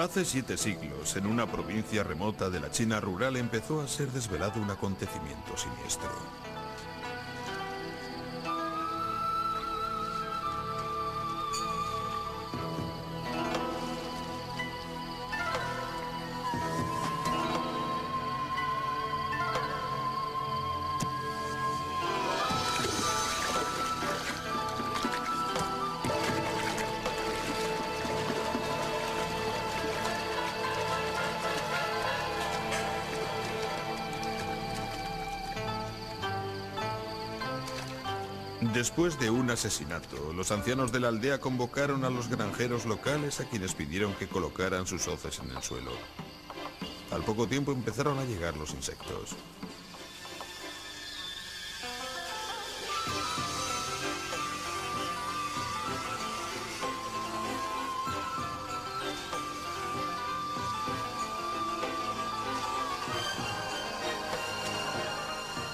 Hace 7 siglos, en una provincia remota de la China rural, empezó a ser desvelado un acontecimiento siniestro. Después de un asesinato, los ancianos de la aldea convocaron a los granjeros locales, a quienes pidieron que colocaran sus hoces en el suelo. Al poco tiempo empezaron a llegar los insectos.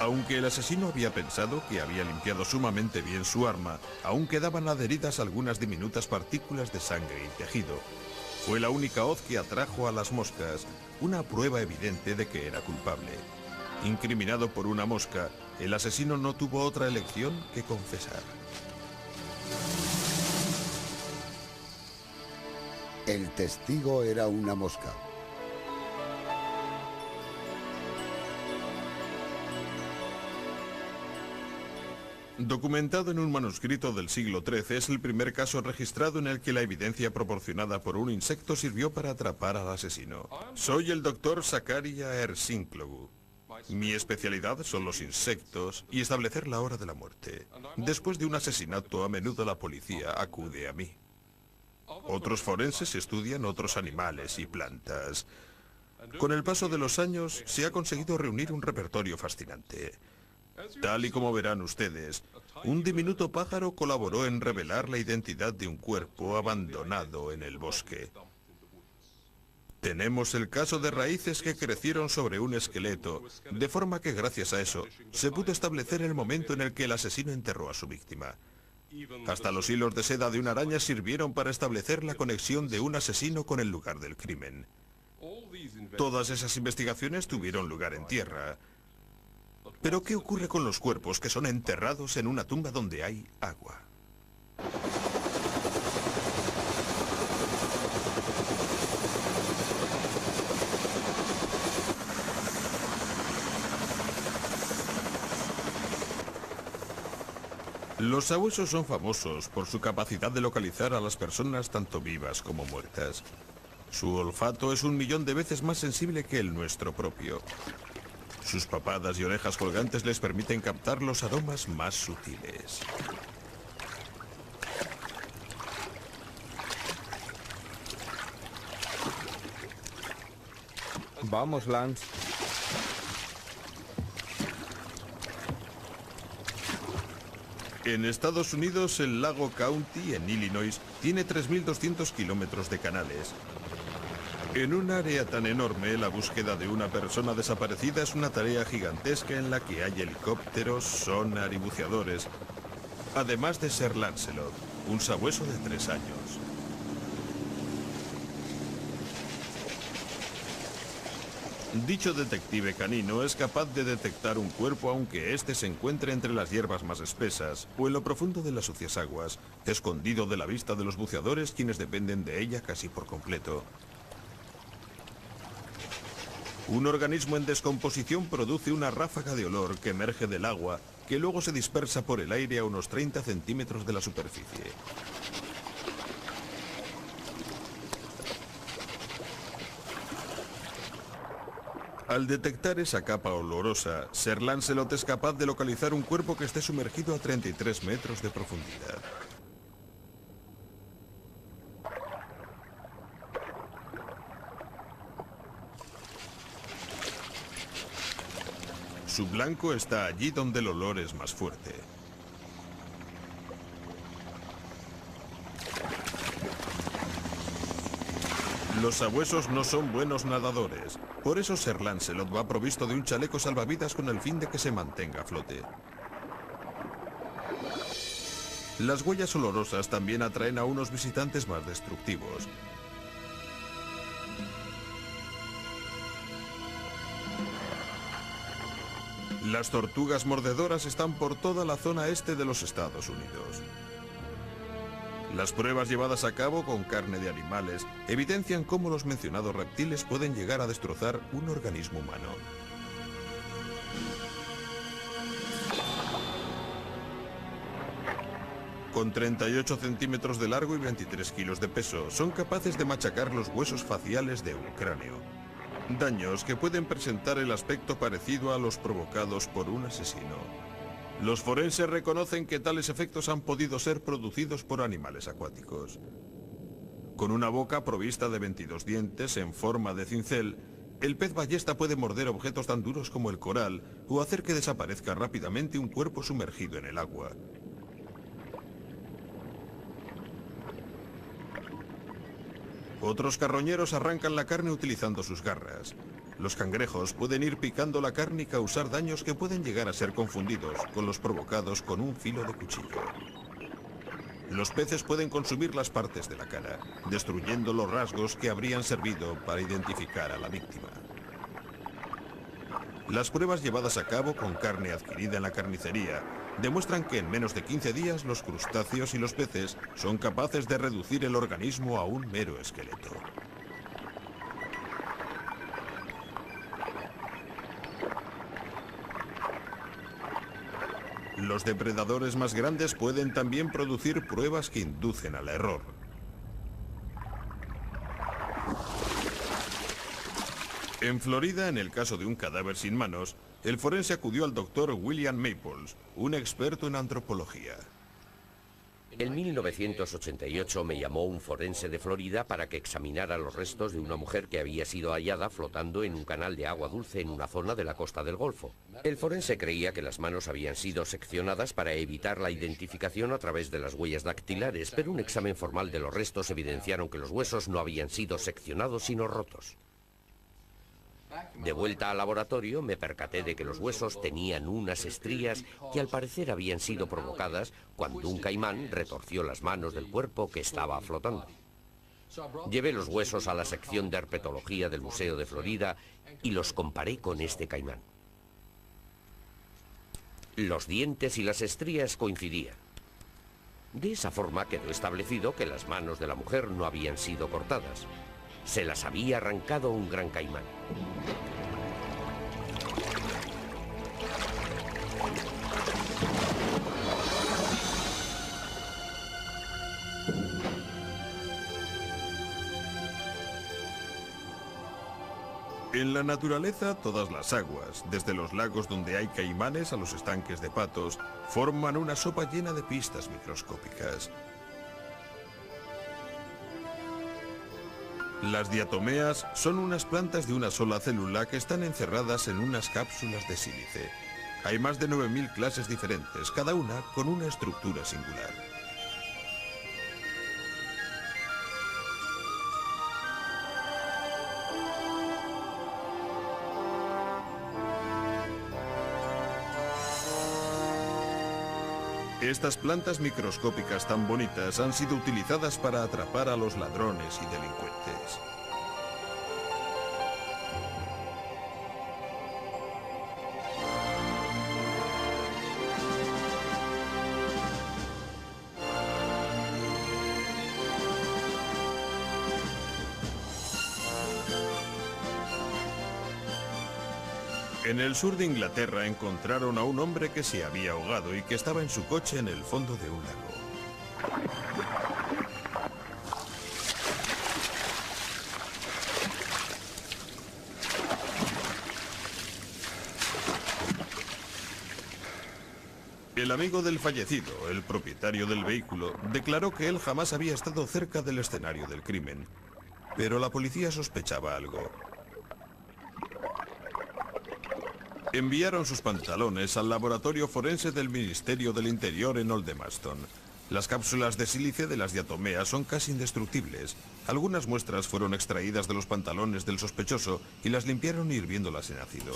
Aunque el asesino había pensado que había limpiado sumamente bien su arma, aún quedaban adheridas algunas diminutas partículas de sangre y tejido. Fue la única hoz que atrajo a las moscas, una prueba evidente de que era culpable. Incriminado por una mosca, el asesino no tuvo otra elección que confesar. El testigo era una mosca. Documentado en un manuscrito del siglo XIII, es el primer caso registrado en el que la evidencia proporcionada por un insecto sirvió para atrapar al asesino. Soy el doctor Zakaria Ersinklogu. Mi especialidad son los insectos y establecer la hora de la muerte. Después de un asesinato, a menudo la policía acude a mí. Otros forenses estudian otros animales y plantas. Con el paso de los años, se ha conseguido reunir un repertorio fascinante. Tal y como verán ustedes, un diminuto pájaro colaboró en revelar la identidad de un cuerpo abandonado en el bosque. Tenemos el caso de raíces que crecieron sobre un esqueleto, de forma que gracias a eso se pudo establecer el momento en el que el asesino enterró a su víctima. Hasta los hilos de seda de una araña sirvieron para establecer la conexión de un asesino con el lugar del crimen. Todas esas investigaciones tuvieron lugar en tierra. Pero ¿qué ocurre con los cuerpos que son enterrados en una tumba donde hay agua? Los sabuesos son famosos por su capacidad de localizar a las personas tanto vivas como muertas. Su olfato es 1.000.000 de veces más sensible que el nuestro propio. Sus papadas y orejas colgantes les permiten captar los aromas más sutiles. Vamos, Lance. En Estados Unidos, el lago County, en Illinois, tiene 3.200 kilómetros de canales. En un área tan enorme, la búsqueda de una persona desaparecida es una tarea gigantesca en la que hay helicópteros, sonar y buceadores, además de Sir Lancelot, un sabueso de 3 años. Dicho detective canino es capaz de detectar un cuerpo aunque éste se encuentre entre las hierbas más espesas o en lo profundo de las sucias aguas, escondido de la vista de los buceadores, quienes dependen de ella casi por completo. Un organismo en descomposición produce una ráfaga de olor que emerge del agua, que luego se dispersa por el aire a unos 30 centímetros de la superficie. Al detectar esa capa olorosa, Sir Lancelot es capaz de localizar un cuerpo que esté sumergido a 33 metros de profundidad. Su blanco está allí donde el olor es más fuerte. Los sabuesos no son buenos nadadores. Por eso Sir Lancelot va provisto de un chaleco salvavidas con el fin de que se mantenga a flote. Las huellas olorosas también atraen a unos visitantes más destructivos. Las tortugas mordedoras están por toda la zona este de los Estados Unidos. Las pruebas llevadas a cabo con carne de animales evidencian cómo los mencionados reptiles pueden llegar a destrozar un organismo humano. Con 38 centímetros de largo y 23 kilos de peso, son capaces de machacar los huesos faciales de un cráneo. Daños que pueden presentar el aspecto parecido a los provocados por un asesino. Los forenses reconocen que tales efectos han podido ser producidos por animales acuáticos. Con una boca provista de 22 dientes en forma de cincel, el pez ballesta puede morder objetos tan duros como el coral o hacer que desaparezca rápidamente un cuerpo sumergido en el agua. Otros carroñeros arrancan la carne utilizando sus garras. Los cangrejos pueden ir picando la carne y causar daños que pueden llegar a ser confundidos con los provocados con un filo de cuchillo. Los peces pueden consumir las partes de la cara, destruyendo los rasgos que habrían servido para identificar a la víctima. Las pruebas llevadas a cabo con carne adquirida en la carnicería demuestran que en menos de 15 días los crustáceos y los peces son capaces de reducir el organismo a un mero esqueleto. Los depredadores más grandes pueden también producir pruebas que inducen al error. En Florida, en el caso de un cadáver sin manos, el forense acudió al doctor William Maples, un experto en antropología. En 1988 me llamó un forense de Florida para que examinara los restos de una mujer que había sido hallada flotando en un canal de agua dulce en una zona de la costa del Golfo. El forense creía que las manos habían sido seccionadas para evitar la identificación a través de las huellas dactilares, pero un examen formal de los restos evidenciaron que los huesos no habían sido seccionados sino rotos. De vuelta al laboratorio me percaté de que los huesos tenían unas estrías que al parecer habían sido provocadas cuando un caimán retorció las manos del cuerpo que estaba flotando. Llevé los huesos a la sección de herpetología del Museo de Florida y los comparé con este caimán. Los dientes y las estrías coincidían. De esa forma quedó establecido que las manos de la mujer no habían sido cortadas. Se las había arrancado un gran caimán. En la naturaleza, todas las aguas, desde los lagos donde hay caimanes a los estanques de patos, forman una sopa llena de pistas microscópicas. Las diatomeas son unas plantas de una sola célula que están encerradas en unas cápsulas de sílice. Hay más de 9000 clases diferentes, cada una con una estructura singular. Estas plantas microscópicas tan bonitas han sido utilizadas para atrapar a los ladrones y delincuentes. En el sur de Inglaterra encontraron a un hombre que se había ahogado y que estaba en su coche en el fondo de un lago. El amigo del fallecido, el propietario del vehículo, declaró que él jamás había estado cerca del escenario del crimen, pero la policía sospechaba algo. Enviaron sus pantalones al laboratorio forense del Ministerio del Interior en Aldermaston. Las cápsulas de sílice de las diatomeas son casi indestructibles. Algunas muestras fueron extraídas de los pantalones del sospechoso y las limpiaron hirviéndolas en ácido.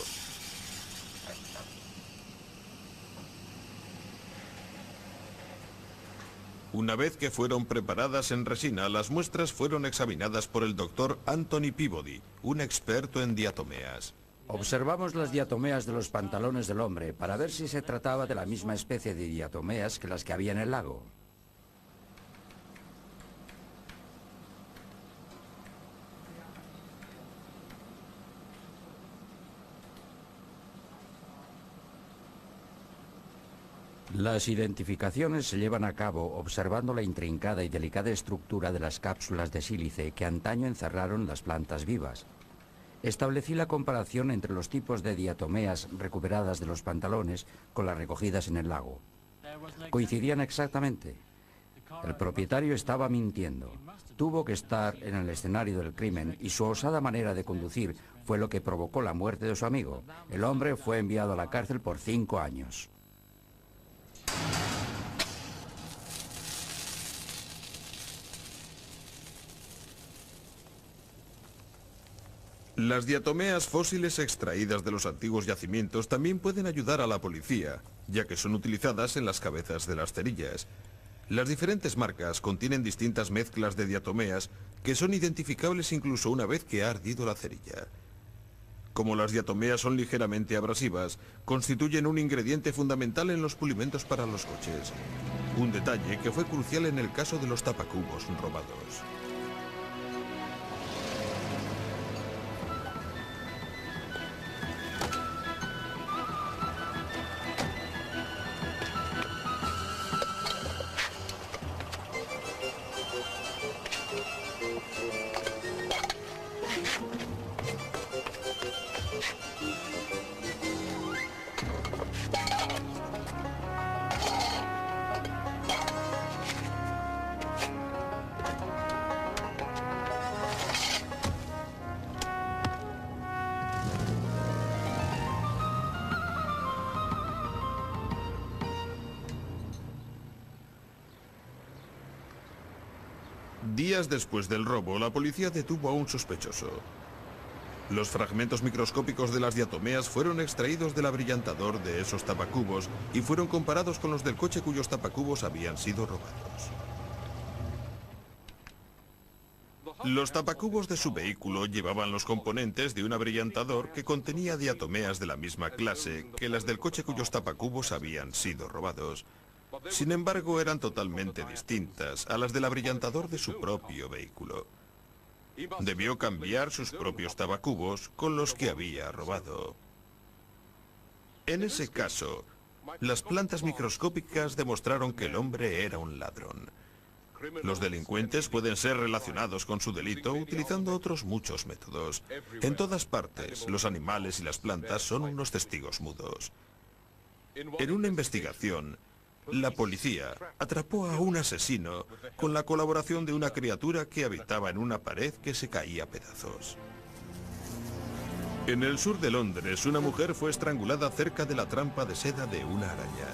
Una vez que fueron preparadas en resina, las muestras fueron examinadas por el doctor Anthony Peabody, un experto en diatomeas. Observamos las diatomeas de los pantalones del hombre para ver si se trataba de la misma especie de diatomeas que las que había en el lago. Las identificaciones se llevan a cabo observando la intrincada y delicada estructura de las cápsulas de sílice que antaño encerraron las plantas vivas. Establecí la comparación entre los tipos de diatomeas recuperadas de los pantalones con las recogidas en el lago. Coincidían exactamente. El propietario estaba mintiendo. Tuvo que estar en el escenario del crimen y su osada manera de conducir fue lo que provocó la muerte de su amigo. El hombre fue enviado a la cárcel por 5 años. Las diatomeas fósiles extraídas de los antiguos yacimientos también pueden ayudar a la policía, ya que son utilizadas en las cabezas de las cerillas. Las diferentes marcas contienen distintas mezclas de diatomeas que son identificables incluso una vez que ha ardido la cerilla. Como las diatomeas son ligeramente abrasivas, constituyen un ingrediente fundamental en los pulimentos para los coches. Un detalle que fue crucial en el caso de los tapacubos robados. Días después del robo, la policía detuvo a un sospechoso. Los fragmentos microscópicos de las diatomeas fueron extraídos del abrillantador de esos tapacubos y fueron comparados con los del coche cuyos tapacubos habían sido robados. Los tapacubos de su vehículo llevaban los componentes de un abrillantador que contenía diatomeas de la misma clase que las del coche cuyos tapacubos habían sido robados. Sin embargo, eran totalmente distintas a las del abrillantador de su propio vehículo. Debió cambiar sus propios tapacubos con los que había robado. En ese caso, las plantas microscópicas demostraron que el hombre era un ladrón. Los delincuentes pueden ser relacionados con su delito utilizando otros muchos métodos. En todas partes, los animales y las plantas son unos testigos mudos. En una investigación, la policía atrapó a un asesino con la colaboración de una criatura que habitaba en una pared que se caía a pedazos. En el sur de Londres, una mujer fue estrangulada cerca de la trampa de seda de una araña.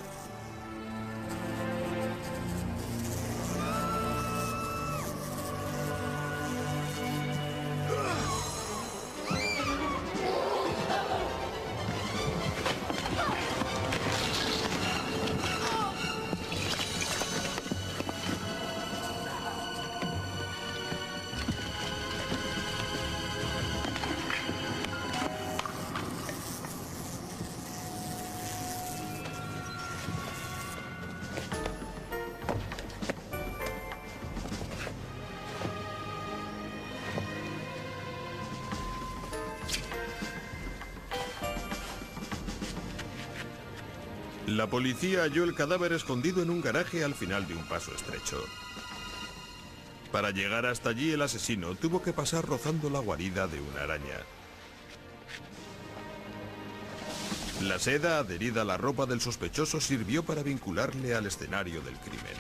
La policía halló el cadáver escondido en un garaje al final de un paso estrecho. Para llegar hasta allí, el asesino tuvo que pasar rozando la guarida de una araña. La seda adherida a la ropa del sospechoso sirvió para vincularle al escenario del crimen.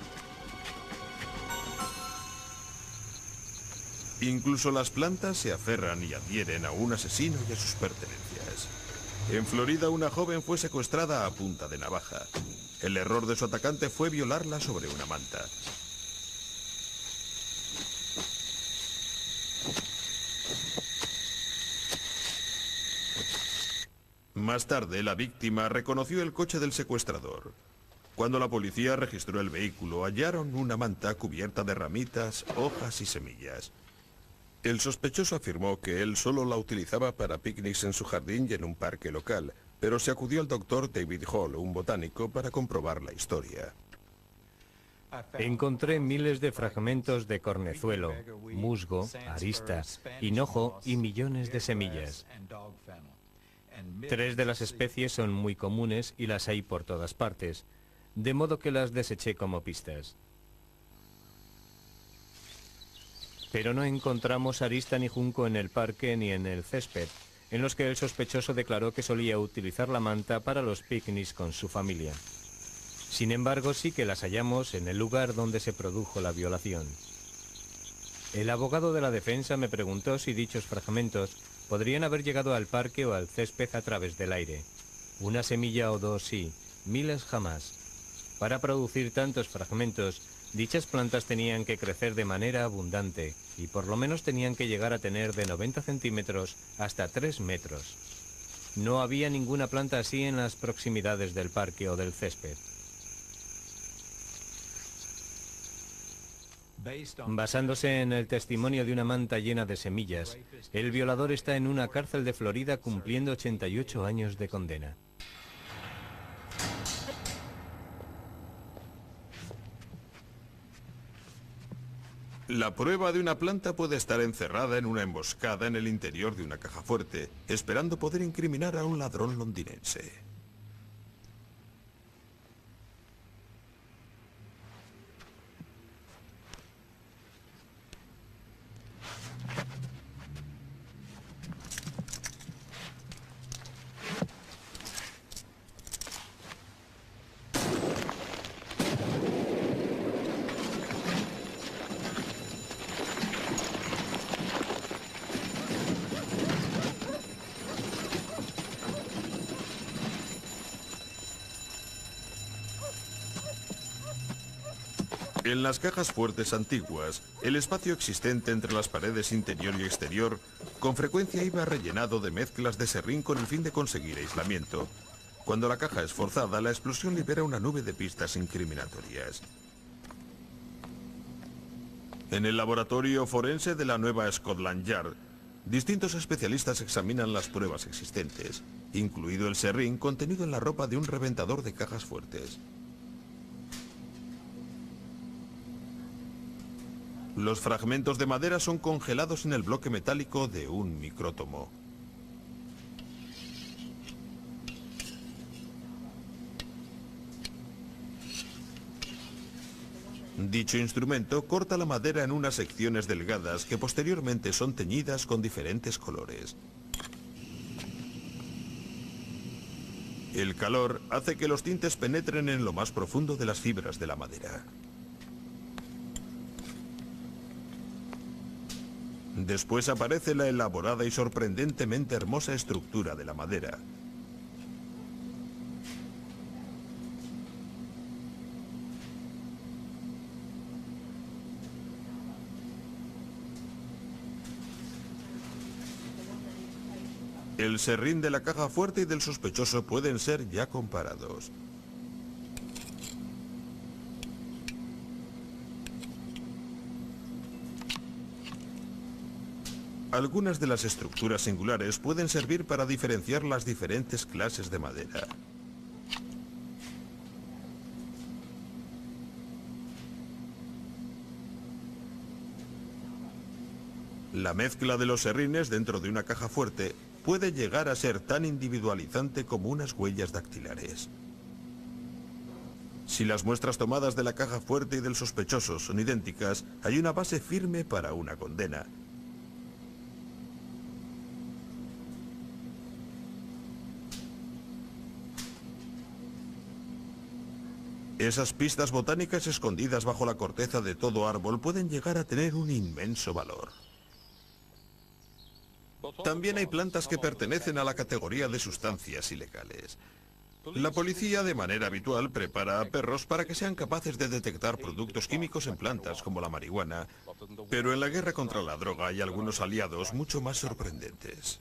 Incluso las plantas se aferran y adhieren a un asesino y a sus pertenencias. En Florida, una joven fue secuestrada a punta de navaja. El error de su atacante fue violarla sobre una manta. Más tarde, la víctima reconoció el coche del secuestrador. Cuando la policía registró el vehículo, hallaron una manta cubierta de ramitas, hojas y semillas. El sospechoso afirmó que él solo la utilizaba para picnics en su jardín y en un parque local, pero se acudió al doctor David Hall, un botánico, para comprobar la historia. Encontré miles de fragmentos de cornezuelo, musgo, arista, hinojo y millones de semillas. 3 de las especies son muy comunes y las hay por todas partes, de modo que las deseché como pistas. Pero no encontramos arista ni junco en el parque ni en el césped, en los que el sospechoso declaró que solía utilizar la manta para los picnics con su familia. Sin embargo, sí que las hallamos en el lugar donde se produjo la violación. El abogado de la defensa me preguntó si dichos fragmentos podrían haber llegado al parque o al césped a través del aire. Una semilla o 2 sí, miles jamás. Para producir tantos fragmentos, dichas plantas tenían que crecer de manera abundante y por lo menos tenían que llegar a tener de 90 centímetros hasta 3 metros. No había ninguna planta así en las proximidades del parque o del césped. Basándose en el testimonio de una manta llena de semillas, el violador está en una cárcel de Florida cumpliendo 88 años de condena. La prueba de una planta puede estar encerrada en una emboscada en el interior de una caja fuerte, esperando poder incriminar a un ladrón londinense. En las cajas fuertes antiguas, el espacio existente entre las paredes interior y exterior con frecuencia iba rellenado de mezclas de serrín con el fin de conseguir aislamiento. Cuando la caja es forzada, la explosión libera una nube de pistas incriminatorias. En el laboratorio forense de la Nueva Scotland Yard, distintos especialistas examinan las pruebas existentes, incluido el serrín contenido en la ropa de un reventador de cajas fuertes. Los fragmentos de madera son congelados en el bloque metálico de un micrótomo. Dicho instrumento corta la madera en unas secciones delgadas que posteriormente son teñidas con diferentes colores. El calor hace que los tintes penetren en lo más profundo de las fibras de la madera. Después aparece la elaborada y sorprendentemente hermosa estructura de la madera. El serrín de la caja fuerte y del sospechoso pueden ser ya comparados. Algunas de las estructuras singulares pueden servir para diferenciar las diferentes clases de madera. La mezcla de los serrines dentro de una caja fuerte puede llegar a ser tan individualizante como unas huellas dactilares. Si las muestras tomadas de la caja fuerte y del sospechoso son idénticas, hay una base firme para una condena. Esas pistas botánicas escondidas bajo la corteza de todo árbol pueden llegar a tener un inmenso valor. También hay plantas que pertenecen a la categoría de sustancias ilegales. La policía de manera habitual prepara a perros para que sean capaces de detectar productos químicos en plantas como la marihuana, pero en la guerra contra la droga hay algunos aliados mucho más sorprendentes.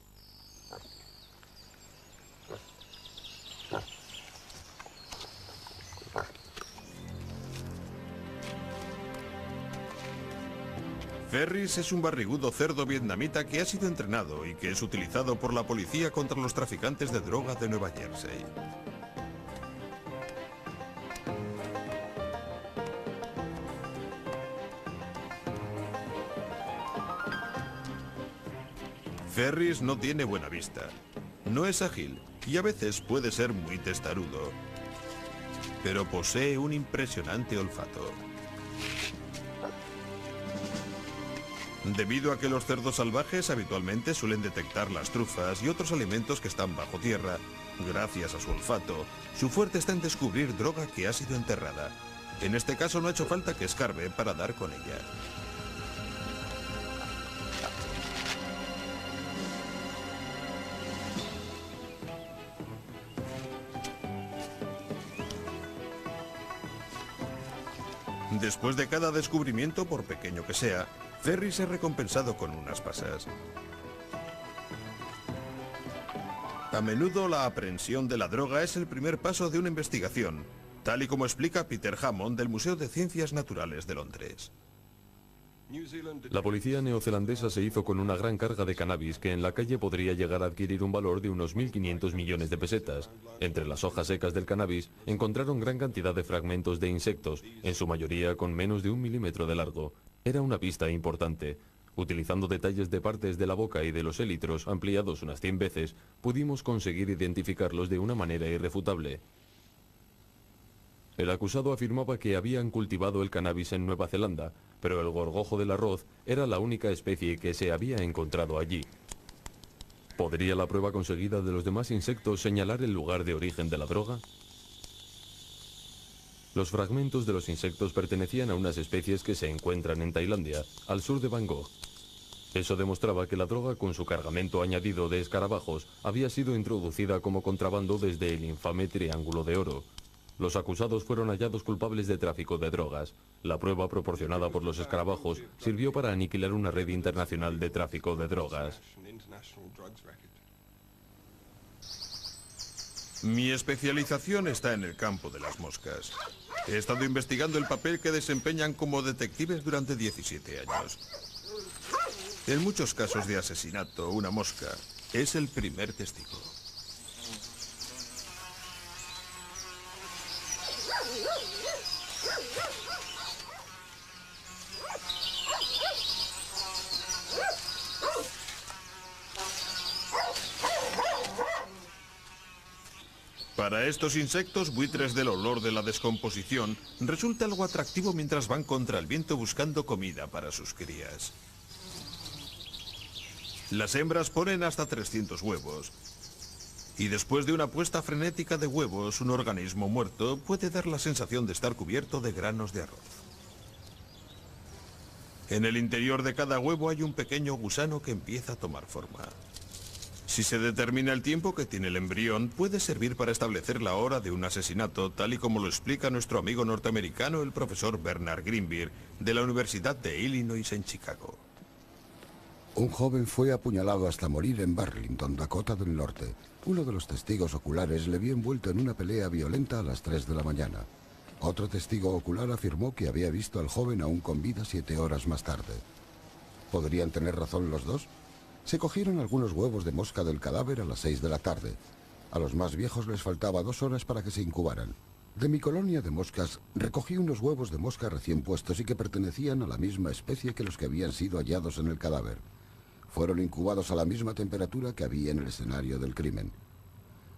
Ferris es un barrigudo cerdo vietnamita que ha sido entrenado y que es utilizado por la policía contra los traficantes de droga de Nueva Jersey. Ferris no tiene buena vista, no es ágil y a veces puede ser muy testarudo, pero posee un impresionante olfato. Debido a que los cerdos salvajes habitualmente suelen detectar las trufas y otros alimentos que están bajo tierra, gracias a su olfato, su fuerte está en descubrir droga que ha sido enterrada. En este caso no ha hecho falta que escarbe para dar con ella. Después de cada descubrimiento, por pequeño que sea, Ferris es recompensado con unas pasas. A menudo la aprehensión de la droga es el primer paso de una investigación, tal y como explica Peter Hammond del Museo de Ciencias Naturales de Londres. La policía neozelandesa se hizo con una gran carga de cannabis que en la calle podría llegar a adquirir un valor de unos 1.500 millones de pesetas. Entre las hojas secas del cannabis encontraron gran cantidad de fragmentos de insectos, en su mayoría con menos de 1 milímetro de largo. Era una pista importante. Utilizando detalles de partes de la boca y de los élitros ampliados unas 100 veces, pudimos conseguir identificarlos de una manera irrefutable. El acusado afirmaba que habían cultivado el cannabis en Nueva Zelanda, pero el gorgojo del arroz era la única especie que se había encontrado allí. ¿Podría la prueba conseguida de los demás insectos señalar el lugar de origen de la droga? Los fragmentos de los insectos pertenecían a unas especies que se encuentran en Tailandia, al sur de Bangkok. Eso demostraba que la droga con su cargamento añadido de escarabajos había sido introducida como contrabando desde el infame Triángulo de Oro. Los acusados fueron hallados culpables de tráfico de drogas. La prueba proporcionada por los escarabajos sirvió para aniquilar una red internacional de tráfico de drogas. Mi especialización está en el campo de las moscas. He estado investigando el papel que desempeñan como detectives durante 17 años. En muchos casos de asesinato, una mosca es el primer testigo. Para estos insectos, buitres del olor de la descomposición, resulta algo atractivo mientras van contra el viento buscando comida para sus crías. Las hembras ponen hasta 300 huevos. Y después de una puesta frenética de huevos, un organismo muerto puede dar la sensación de estar cubierto de granos de arroz. En el interior de cada huevo hay un pequeño gusano que empieza a tomar forma. Si se determina el tiempo que tiene el embrión, puede servir para establecer la hora de un asesinato, tal y como lo explica nuestro amigo norteamericano, el profesor Bernard Greenberg, de la Universidad de Illinois en Chicago. Un joven fue apuñalado hasta morir en Burlington, Dakota del Norte. Uno de los testigos oculares le vio envuelto en una pelea violenta a las 3 de la mañana. Otro testigo ocular afirmó que había visto al joven aún con vida 7 horas más tarde. ¿Podrían tener razón los dos? Se cogieron algunos huevos de mosca del cadáver a las 6 de la tarde. A los más viejos les faltaba 2 horas para que se incubaran. De mi colonia de moscas recogí unos huevos de mosca recién puestos y que pertenecían a la misma especie que los que habían sido hallados en el cadáver. Fueron incubados a la misma temperatura que había en el escenario del crimen.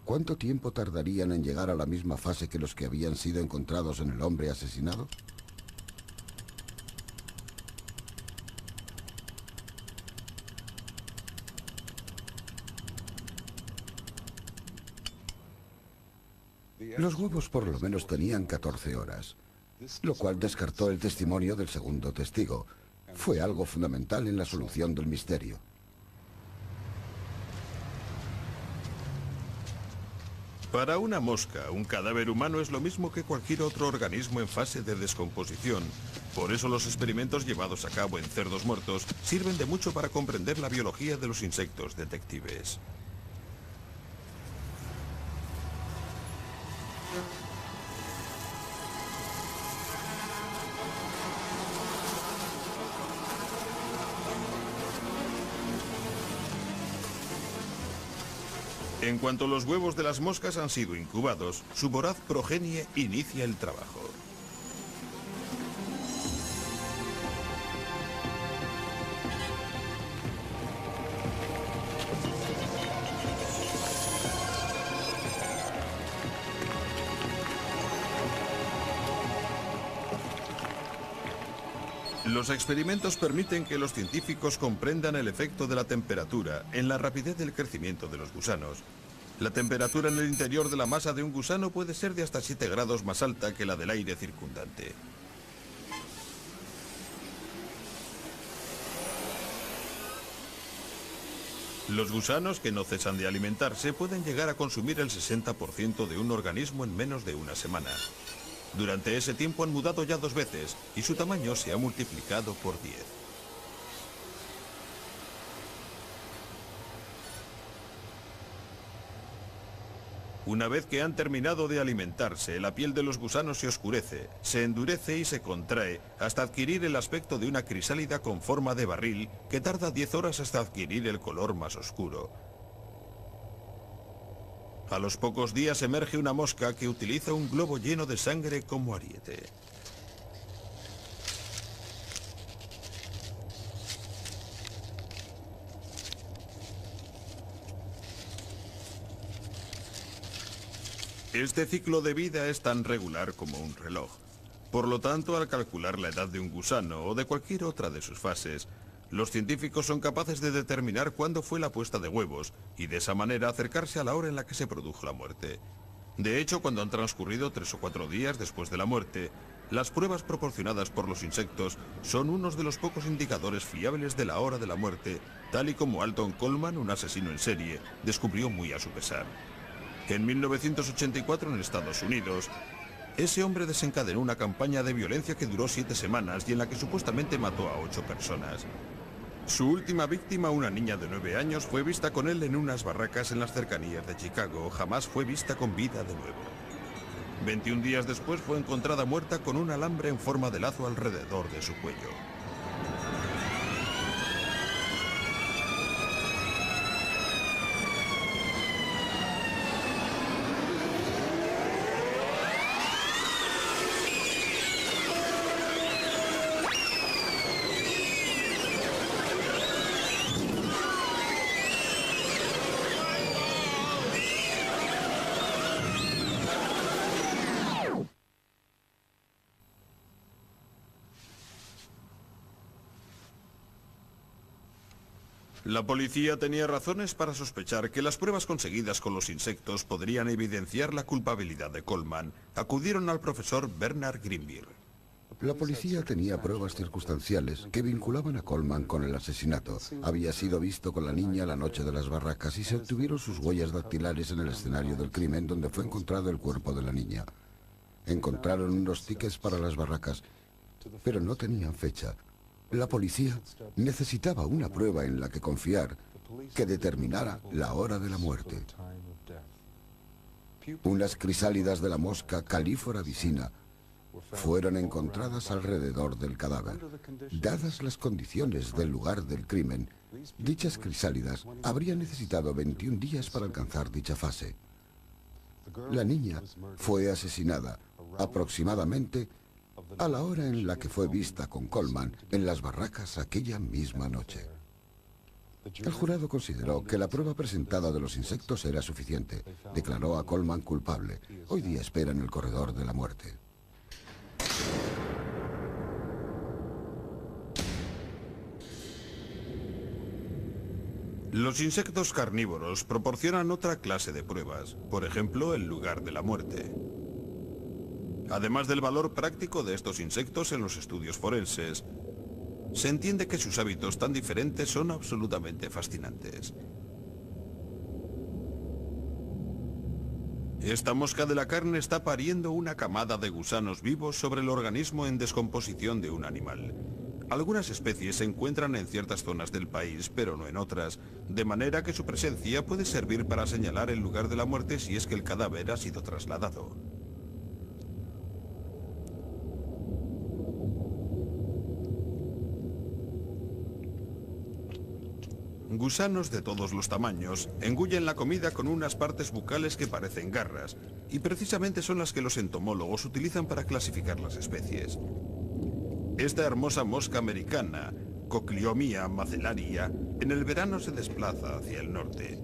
¿Cuánto tiempo tardarían en llegar a la misma fase que los que habían sido encontrados en el hombre asesinado? Los huevos por lo menos tenían 14 horas, lo cual descartó el testimonio del segundo testigo. Fue algo fundamental en la solución del misterio. Para una mosca, un cadáver humano es lo mismo que cualquier otro organismo en fase de descomposición. Por eso los experimentos llevados a cabo en cerdos muertos sirven de mucho para comprender la biología de los insectos detectives. En cuanto los huevos de las moscas han sido incubados, su voraz progenie inicia el trabajo. Los experimentos permiten que los científicos comprendan el efecto de la temperatura en la rapidez del crecimiento de los gusanos. La temperatura en el interior de la masa de un gusano puede ser de hasta 7 grados más alta que la del aire circundante. Los gusanos, que no cesan de alimentarse, pueden llegar a consumir el 60% de un organismo en menos de una semana. Durante ese tiempo han mudado ya 2 veces y su tamaño se ha multiplicado por 10. Una vez que han terminado de alimentarse, la piel de los gusanos se oscurece, se endurece y se contrae hasta adquirir el aspecto de una crisálida con forma de barril que tarda 10 horas hasta adquirir el color más oscuro. A los pocos días emerge una mosca que utiliza un globo lleno de sangre como ariete. Este ciclo de vida es tan regular como un reloj. Por lo tanto, al calcular la edad de un gusano o de cualquier otra de sus fases, los científicos son capaces de determinar cuándo fue la puesta de huevos y de esa manera acercarse a la hora en la que se produjo la muerte. De hecho, cuando han transcurrido 3 o 4 días después de la muerte, las pruebas proporcionadas por los insectos son unos de los pocos indicadores fiables de la hora de la muerte, tal y como Alton Coleman, un asesino en serie, descubrió muy a su pesar. En 1984, en Estados Unidos, ese hombre desencadenó una campaña de violencia que duró 7 semanas y en la que supuestamente mató a 8 personas. Su última víctima, una niña de 9 años, fue vista con él en unas barracas en las cercanías de Chicago. Jamás fue vista con vida de nuevo. 21 días después fue encontrada muerta con un alambre en forma de lazo alrededor de su cuello. La policía tenía razones para sospechar que las pruebas conseguidas con los insectos podrían evidenciar la culpabilidad de Coleman. Acudieron al profesor Bernard Greenberg. La policía tenía pruebas circunstanciales que vinculaban a Coleman con el asesinato. Había sido visto con la niña la noche de las barracas y se obtuvieron sus huellas dactilares en el escenario del crimen donde fue encontrado el cuerpo de la niña. Encontraron unos tickets para las barracas, pero no tenían fecha. La policía necesitaba una prueba en la que confiar que determinara la hora de la muerte. Unas crisálidas de la mosca Calífora vicina fueron encontradas alrededor del cadáver. Dadas las condiciones del lugar del crimen, dichas crisálidas habrían necesitado 21 días para alcanzar dicha fase. La niña fue asesinada aproximadamente a la hora en la que fue vista con Coleman en las barracas aquella misma noche. El jurado consideró que la prueba presentada de los insectos era suficiente. Declaró a Coleman culpable. Hoy día espera en el corredor de la muerte. Los insectos carnívoros proporcionan otra clase de pruebas, por ejemplo, el lugar de la muerte. Además del valor práctico de estos insectos en los estudios forenses, se entiende que sus hábitos tan diferentes son absolutamente fascinantes. Esta mosca de la carne está pariendo una camada de gusanos vivos sobre el organismo en descomposición de un animal. Algunas especies se encuentran en ciertas zonas del país, pero no en otras, de manera que su presencia puede servir para señalar el lugar de la muerte si es que el cadáver ha sido trasladado. Gusanos de todos los tamaños engullen la comida con unas partes bucales que parecen garras, y precisamente son las que los entomólogos utilizan para clasificar las especies. Esta hermosa mosca americana, Cochliomia macellaria, en el verano se desplaza hacia el norte,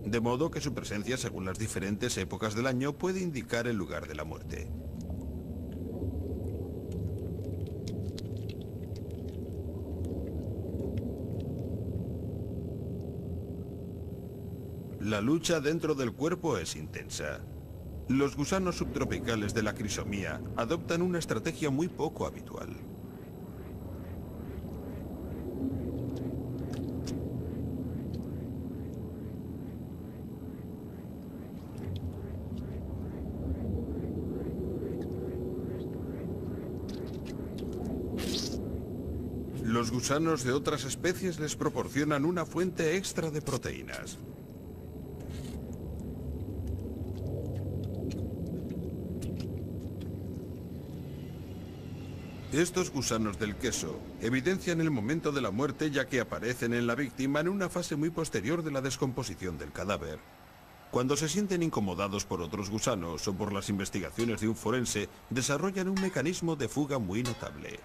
de modo que su presencia según las diferentes épocas del año puede indicar el lugar de la muerte. La lucha dentro del cuerpo es intensa. Los gusanos subtropicales de la crisomía adoptan una estrategia muy poco habitual. Los gusanos de otras especies les proporcionan una fuente extra de proteínas. Estos gusanos del queso evidencian el momento de la muerte ya que aparecen en la víctima en una fase muy posterior de la descomposición del cadáver. Cuando se sienten incomodados por otros gusanos o por las investigaciones de un forense, desarrollan un mecanismo de fuga muy notable.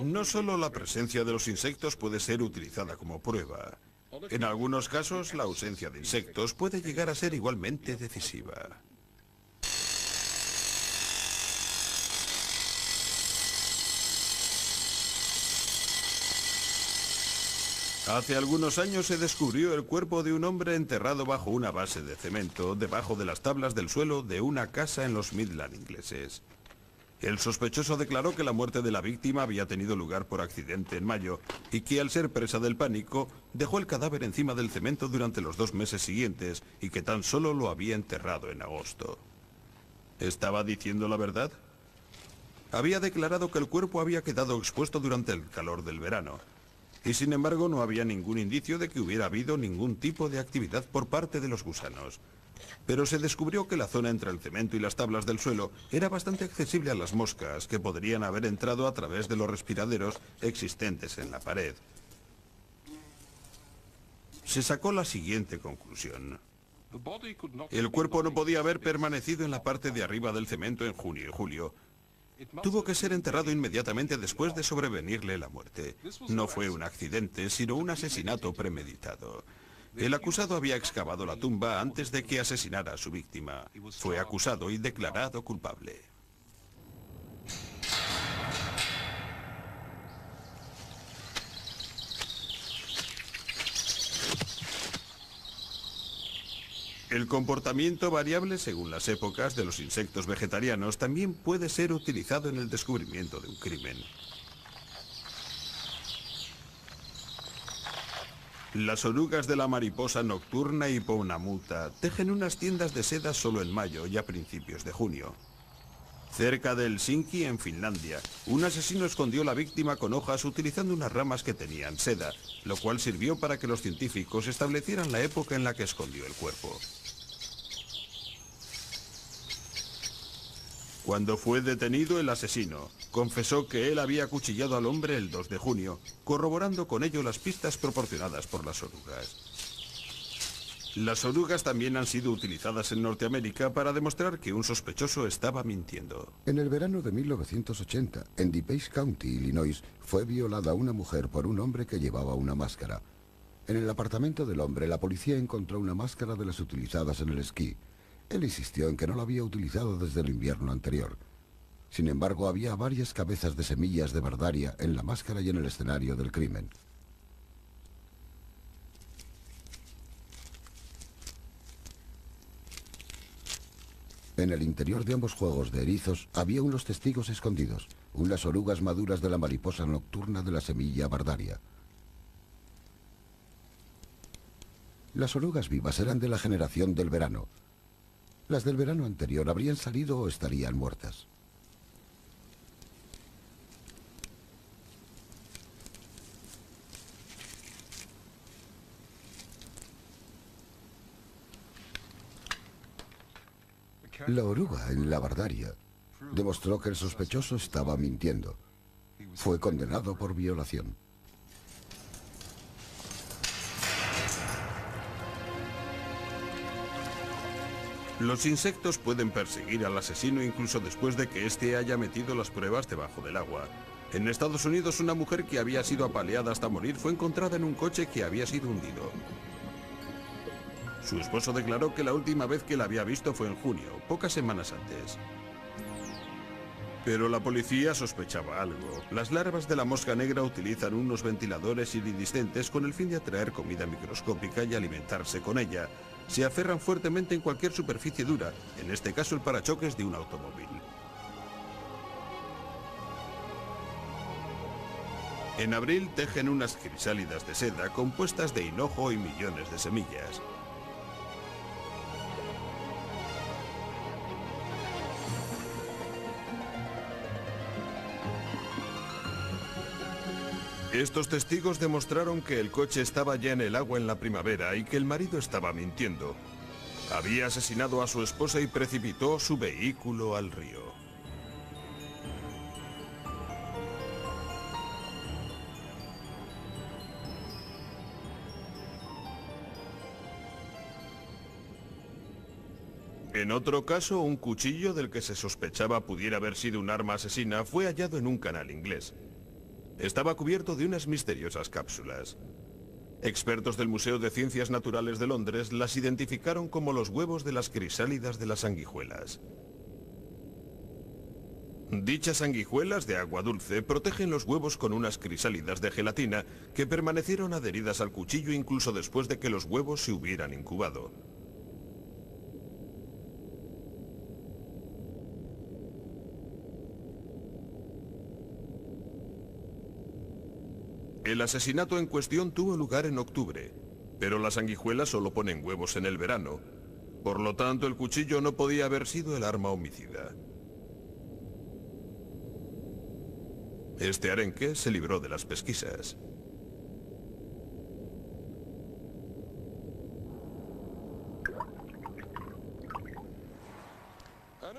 No solo la presencia de los insectos puede ser utilizada como prueba. En algunos casos, la ausencia de insectos puede llegar a ser igualmente decisiva. Hace algunos años se descubrió el cuerpo de un hombre enterrado bajo una base de cemento, debajo de las tablas del suelo de una casa en los Midlands ingleses. El sospechoso declaró que la muerte de la víctima había tenido lugar por accidente en mayo y que al ser presa del pánico dejó el cadáver encima del cemento durante los 2 meses siguientes y que tan solo lo había enterrado en agosto. ¿Estaba diciendo la verdad? Había declarado que el cuerpo había quedado expuesto durante el calor del verano y sin embargo no había ningún indicio de que hubiera habido ningún tipo de actividad por parte de los gusanos. Pero se descubrió que la zona entre el cemento y las tablas del suelo era bastante accesible a las moscas, que podrían haber entrado a través de los respiraderos existentes en la pared. Se sacó la siguiente conclusión. El cuerpo no podía haber permanecido en la parte de arriba del cemento en junio y julio. Tuvo que ser enterrado inmediatamente después de sobrevenirle la muerte. No fue un accidente, sino un asesinato premeditado. El acusado había excavado la tumba antes de que asesinara a su víctima. Fue acusado y declarado culpable. El comportamiento variable según las épocas de los insectos vegetarianos también puede ser utilizado en el descubrimiento de un crimen. Las orugas de la mariposa nocturna Hipponamuta tejen unas tiendas de seda solo en mayo y a principios de junio. Cerca de Helsinki, en Finlandia, un asesino escondió la víctima con hojas utilizando unas ramas que tenían seda, lo cual sirvió para que los científicos establecieran la época en la que escondió el cuerpo. Cuando fue detenido, el asesino confesó que él había acuchillado al hombre el 2 de junio, corroborando con ello las pistas proporcionadas por las orugas. Las orugas también han sido utilizadas en Norteamérica para demostrar que un sospechoso estaba mintiendo. En el verano de 1980, en DuPage County, Illinois, fue violada una mujer por un hombre que llevaba una máscara. En el apartamento del hombre, la policía encontró una máscara de las utilizadas en el esquí. Él insistió en que no la había utilizado desde el invierno anterior. Sin embargo, había varias cabezas de semillas de bardaria en la máscara y en el escenario del crimen. En el interior de ambos juegos de erizos había unos testigos escondidos, unas orugas maduras de la mariposa nocturna de la semilla bardaria. Las orugas vivas eran de la generación del verano. Las del verano anterior habrían salido o estarían muertas. La oruga en la Bardaria demostró que el sospechoso estaba mintiendo. Fue condenado por violación. Los insectos pueden perseguir al asesino incluso después de que éste haya metido las pruebas debajo del agua. En Estados Unidos, una mujer que había sido apaleada hasta morir fue encontrada en un coche que había sido hundido. Su esposo declaró que la última vez que la había visto fue en junio, pocas semanas antes. Pero la policía sospechaba algo. Las larvas de la mosca negra utilizan unos ventiladores iridiscentes con el fin de atraer comida microscópica y alimentarse con ella. Se aferran fuertemente en cualquier superficie dura, en este caso el parachoques de un automóvil. En abril tejen unas crisálidas de seda compuestas de hinojo y millones de semillas. Estos testigos demostraron que el coche estaba ya en el agua en la primavera y que el marido estaba mintiendo. Había asesinado a su esposa y precipitó su vehículo al río. En otro caso, un cuchillo del que se sospechaba pudiera haber sido un arma asesina fue hallado en un canal inglés. Estaba cubierto de unas misteriosas cápsulas. Expertos del Museo de Ciencias Naturales de Londres las identificaron como los huevos de las crisálidas de las sanguijuelas. Dichas sanguijuelas de agua dulce protegen los huevos con unas crisálidas de gelatina que permanecieron adheridas al cuchillo incluso después de que los huevos se hubieran incubado. El asesinato en cuestión tuvo lugar en octubre, pero las sanguijuelas solo ponen huevos en el verano. Por lo tanto, el cuchillo no podía haber sido el arma homicida. Este arenque se libró de las pesquisas.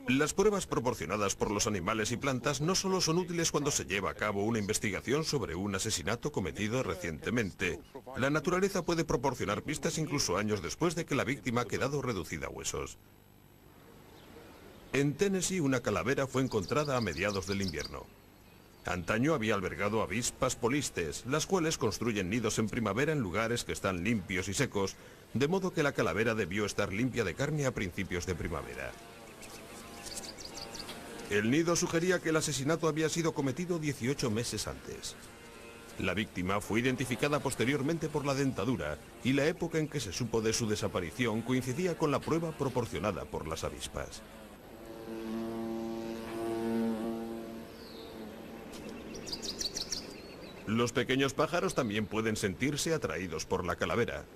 Las pruebas proporcionadas por los animales y plantas no solo son útiles cuando se lleva a cabo una investigación sobre un asesinato cometido recientemente. La naturaleza puede proporcionar pistas incluso años después de que la víctima ha quedado reducida a huesos. En Tennessee, una calavera fue encontrada a mediados del invierno. Antaño había albergado avispas polistes, las cuales construyen nidos en primavera en lugares que están limpios y secos, de modo que la calavera debió estar limpia de carne a principios de primavera. El nido sugería que el asesinato había sido cometido 18 meses antes. La víctima fue identificada posteriormente por la dentadura y la época en que se supo de su desaparición coincidía con la prueba proporcionada por las avispas. Los pequeños pájaros también pueden sentirse atraídos por la calavera.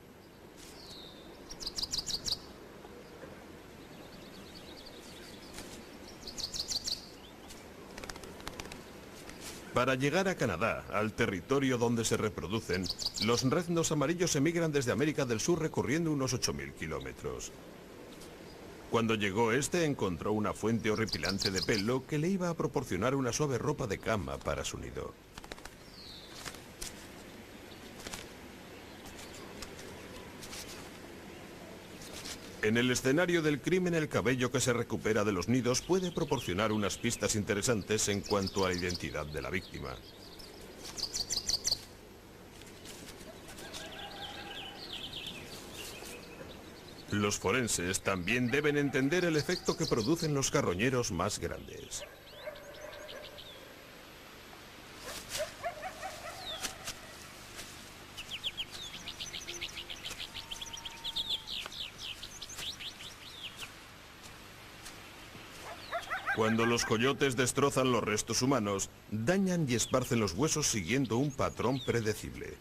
Para llegar a Canadá, al territorio donde se reproducen, los reznos amarillos emigran desde América del Sur recorriendo unos 8.000 kilómetros. Cuando llegó este, encontró una fuente horripilante de pelo que le iba a proporcionar una suave ropa de cama para su nido. En el escenario del crimen, el cabello que se recupera de los nidos puede proporcionar unas pistas interesantes en cuanto a la identidad de la víctima. Los forenses también deben entender el efecto que producen los carroñeros más grandes. Cuando los coyotes destrozan los restos humanos, dañan y esparcen los huesos siguiendo un patrón predecible.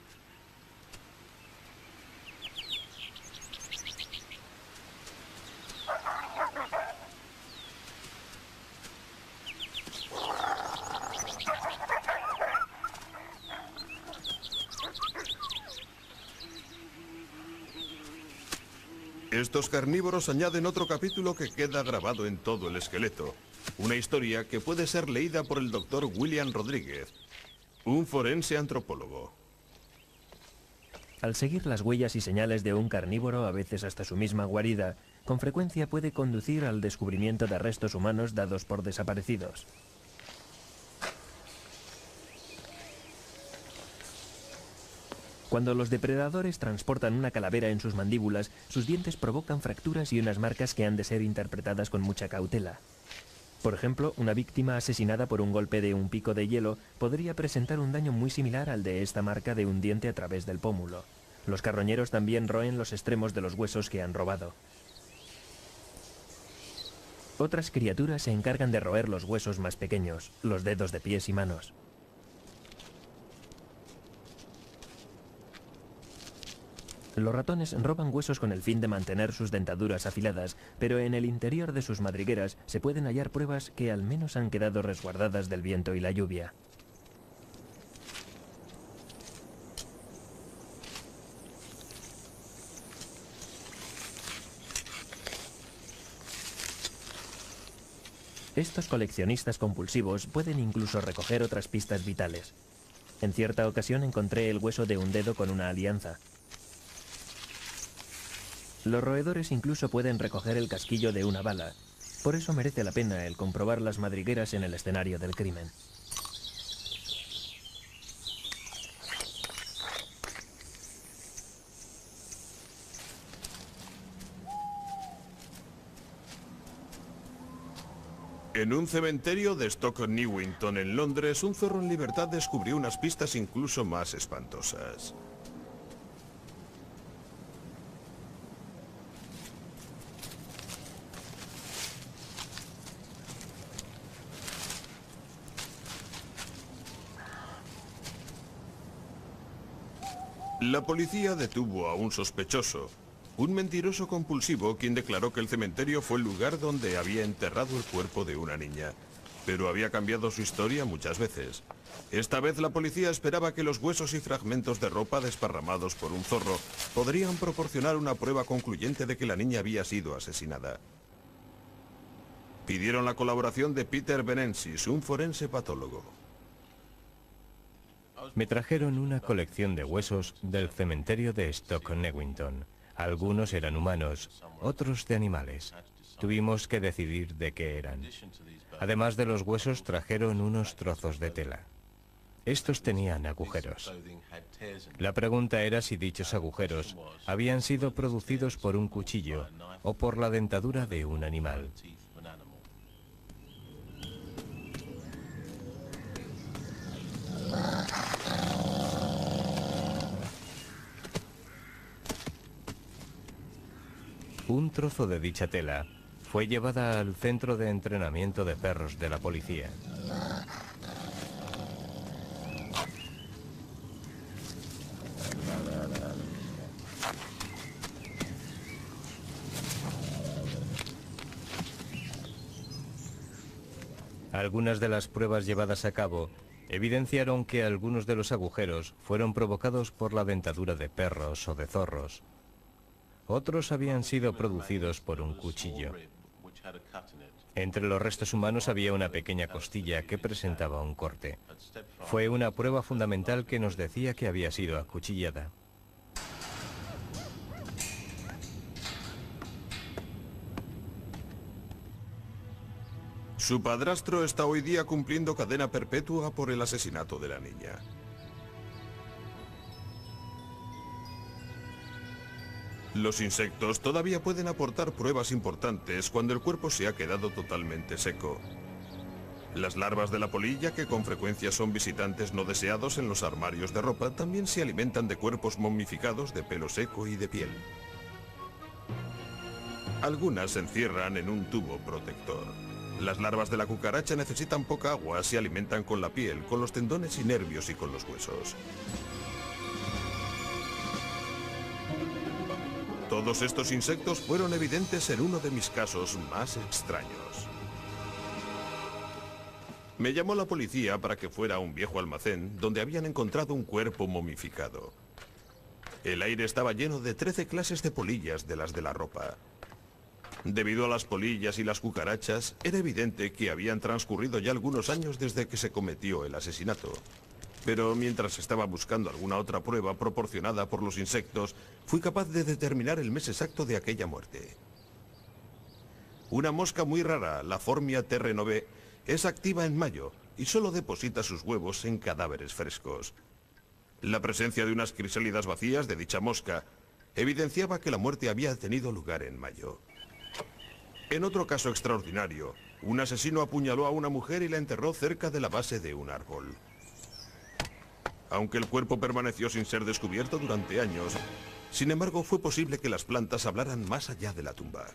Estos carnívoros añaden otro capítulo que queda grabado en todo el esqueleto. Una historia que puede ser leída por el doctor William Rodríguez, un forense antropólogo. Al seguir las huellas y señales de un carnívoro, a veces hasta su misma guarida, con frecuencia puede conducir al descubrimiento de restos humanos dados por desaparecidos. Cuando los depredadores transportan una calavera en sus mandíbulas, sus dientes provocan fracturas y unas marcas que han de ser interpretadas con mucha cautela. Por ejemplo, una víctima asesinada por un golpe de un pico de hielo podría presentar un daño muy similar al de esta marca de un diente a través del pómulo. Los carroñeros también roen los extremos de los huesos que han robado. Otras criaturas se encargan de roer los huesos más pequeños, los dedos de pies y manos. Los ratones roban huesos con el fin de mantener sus dentaduras afiladas, pero en el interior de sus madrigueras se pueden hallar pruebas que al menos han quedado resguardadas del viento y la lluvia. Estos coleccionistas compulsivos pueden incluso recoger otras pistas vitales. En cierta ocasión encontré el hueso de un dedo con una alianza. Los roedores incluso pueden recoger el casquillo de una bala. Por eso merece la pena el comprobar las madrigueras en el escenario del crimen. En un cementerio de Stoke Newington, en Londres, un zorro en libertad descubrió unas pistas incluso más espantosas. La policía detuvo a un sospechoso, un mentiroso compulsivo, quien declaró que el cementerio fue el lugar donde había enterrado el cuerpo de una niña. Pero había cambiado su historia muchas veces. Esta vez la policía esperaba que los huesos y fragmentos de ropa desparramados por un zorro podrían proporcionar una prueba concluyente de que la niña había sido asesinada. Pidieron la colaboración de Peter Benensis, un forense patólogo. Me trajeron una colección de huesos del cementerio de Stoke Newington. Algunos eran humanos, otros de animales. Tuvimos que decidir de qué eran. Además de los huesos, trajeron unos trozos de tela. Estos tenían agujeros. La pregunta era si dichos agujeros habían sido producidos por un cuchillo o por la dentadura de un animal. Un trozo de dicha tela fue llevada al centro de entrenamiento de perros de la policía. Algunas de las pruebas llevadas a cabo evidenciaron que algunos de los agujeros fueron provocados por la dentadura de perros o de zorros. Otros habían sido producidos por un cuchillo. Entre los restos humanos había una pequeña costilla que presentaba un corte. Fue una prueba fundamental que nos decía que había sido acuchillada. Su padrastro está hoy día cumpliendo cadena perpetua por el asesinato de la niña. Los insectos todavía pueden aportar pruebas importantes cuando el cuerpo se ha quedado totalmente seco. Las larvas de la polilla, que con frecuencia son visitantes no deseados en los armarios de ropa, también se alimentan de cuerpos momificados de pelo seco y de piel. Algunas se encierran en un tubo protector. Las larvas de la cucaracha necesitan poca agua, se alimentan con la piel, con los tendones y nervios y con los huesos. Todos estos insectos fueron evidentes en uno de mis casos más extraños. Me llamó la policía para que fuera a un viejo almacén donde habían encontrado un cuerpo momificado. El aire estaba lleno de 13 clases de polillas de las de la ropa. Debido a las polillas y las cucarachas, era evidente que habían transcurrido ya algunos años desde que se cometió el asesinato. Pero mientras estaba buscando alguna otra prueba proporcionada por los insectos, fui capaz de determinar el mes exacto de aquella muerte. Una mosca muy rara, la Phormia terrenovae, es activa en mayo y solo deposita sus huevos en cadáveres frescos. La presencia de unas crisálidas vacías de dicha mosca evidenciaba que la muerte había tenido lugar en mayo. En otro caso extraordinario, un asesino apuñaló a una mujer y la enterró cerca de la base de un árbol. Aunque el cuerpo permaneció sin ser descubierto durante años, sin embargo fue posible que las plantas hablaran más allá de la tumba.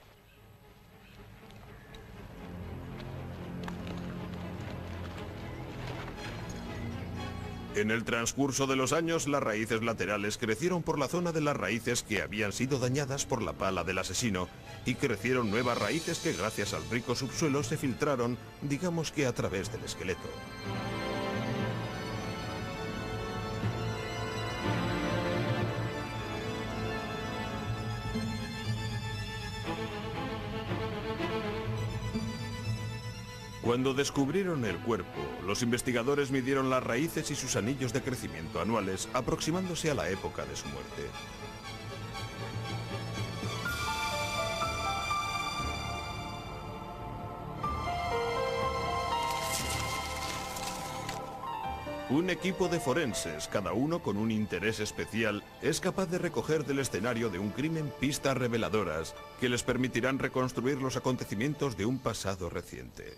En el transcurso de los años, las raíces laterales crecieron por la zona de las raíces que habían sido dañadas por la pala del asesino y crecieron nuevas raíces que gracias al rico subsuelo se filtraron, digamos que a través del esqueleto. Cuando descubrieron el cuerpo, los investigadores midieron las raíces y sus anillos de crecimiento anuales, aproximándose a la época de su muerte. Un equipo de forenses, cada uno con un interés especial, es capaz de recoger del escenario de un crimen pistas reveladoras que les permitirán reconstruir los acontecimientos de un pasado reciente.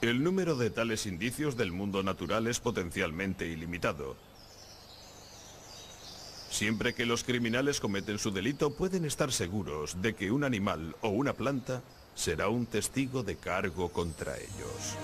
El número de tales indicios del mundo natural es potencialmente ilimitado. Siempre que los criminales cometen su delito, pueden estar seguros de que un animal o una planta será un testigo de cargo contra ellos.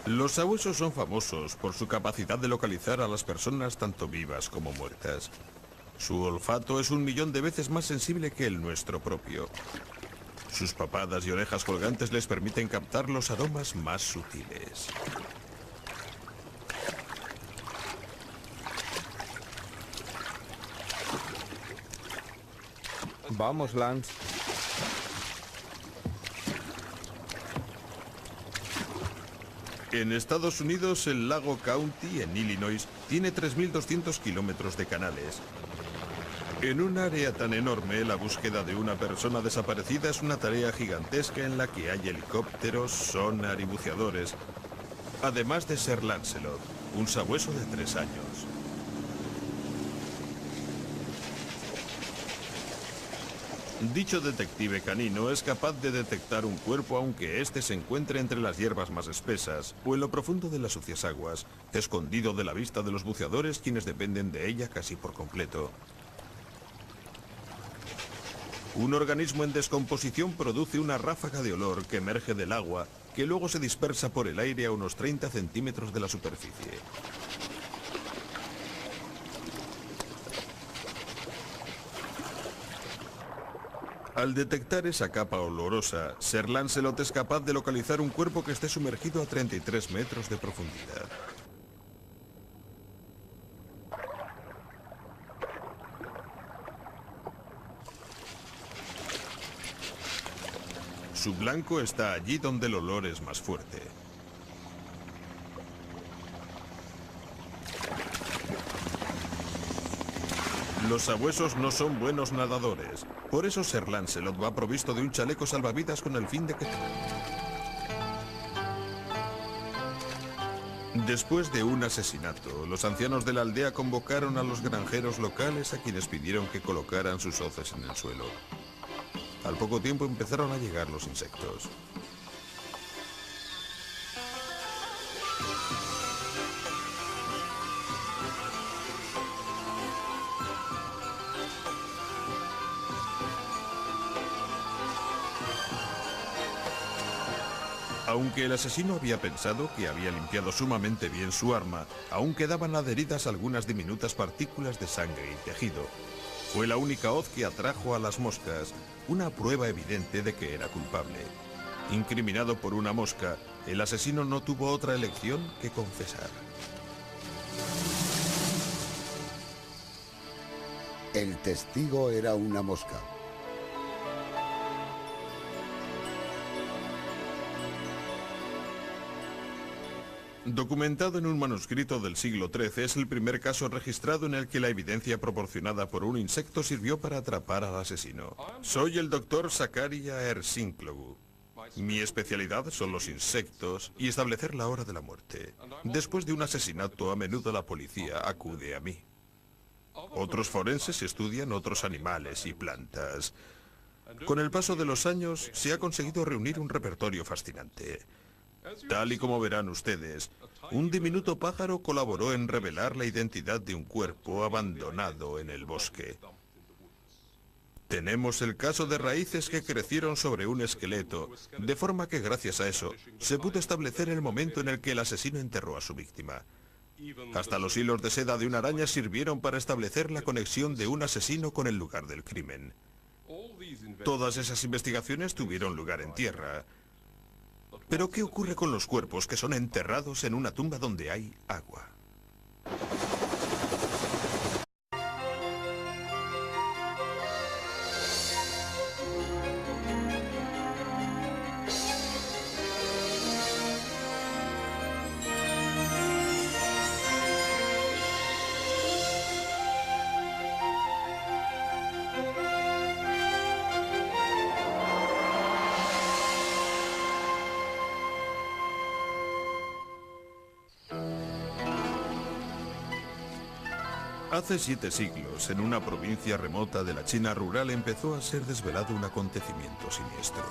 Los sabuesos son famosos por su capacidad de localizar a las personas tanto vivas como muertas. Su olfato es 1.000.000 de veces más sensible que el nuestro propio. Sus papadas y orejas colgantes les permiten captar los aromas más sutiles. Vamos, Lance. En Estados Unidos, el lago County, en Illinois, tiene 3.200 kilómetros de canales. En un área tan enorme, la búsqueda de una persona desaparecida es una tarea gigantesca en la que hay helicópteros, sonar y buceadores, además de Sir Lancelot, un sabueso de 3 años. Dicho detective canino es capaz de detectar un cuerpo aunque éste se encuentre entre las hierbas más espesas o en lo profundo de las sucias aguas, escondido de la vista de los buceadores quienes dependen de ella casi por completo. Un organismo en descomposición produce una ráfaga de olor que emerge del agua, que luego se dispersa por el aire a unos 30 centímetros de la superficie. Al detectar esa capa olorosa, Sir Lancelot es capaz de localizar un cuerpo que esté sumergido a 33 metros de profundidad. Su blanco está allí donde el olor es más fuerte. Los sabuesos no son buenos nadadores. Por eso Sir Lancelot va provisto de un chaleco salvavidas con el fin de que... Después de un asesinato, los ancianos de la aldea convocaron a los granjeros locales a quienes pidieron que colocaran sus hoces en el suelo. Al poco tiempo empezaron a llegar los insectos. Aunque el asesino había pensado que había limpiado sumamente bien su arma, aún quedaban adheridas algunas diminutas partículas de sangre y tejido. Fue la única hoz que atrajo a las moscas, una prueba evidente de que era culpable. Incriminado por una mosca, el asesino no tuvo otra elección que confesar. El testigo era una mosca. Documentado en un manuscrito del siglo XIII, es el primer caso registrado en el que la evidencia proporcionada por un insecto sirvió para atrapar al asesino. Soy el doctor Sakarya Ersinklogu. Mi especialidad son los insectos y establecer la hora de la muerte. Después de un asesinato, a menudo la policía acude a mí. Otros forenses estudian otros animales y plantas. Con el paso de los años, se ha conseguido reunir un repertorio fascinante. Tal y como verán ustedes, un diminuto pájaro colaboró en revelar la identidad de un cuerpo abandonado en el bosque. Tenemos el caso de raíces que crecieron sobre un esqueleto, de forma que gracias a eso se pudo establecer el momento en el que el asesino enterró a su víctima. Hasta los hilos de seda de una araña sirvieron para establecer la conexión de un asesino con el lugar del crimen. Todas esas investigaciones tuvieron lugar en tierra. Pero ¿qué ocurre con los cuerpos que son enterrados en una tumba donde hay agua? Hace 7 siglos, en una provincia remota de la China rural, empezó a ser desvelado un acontecimiento siniestro.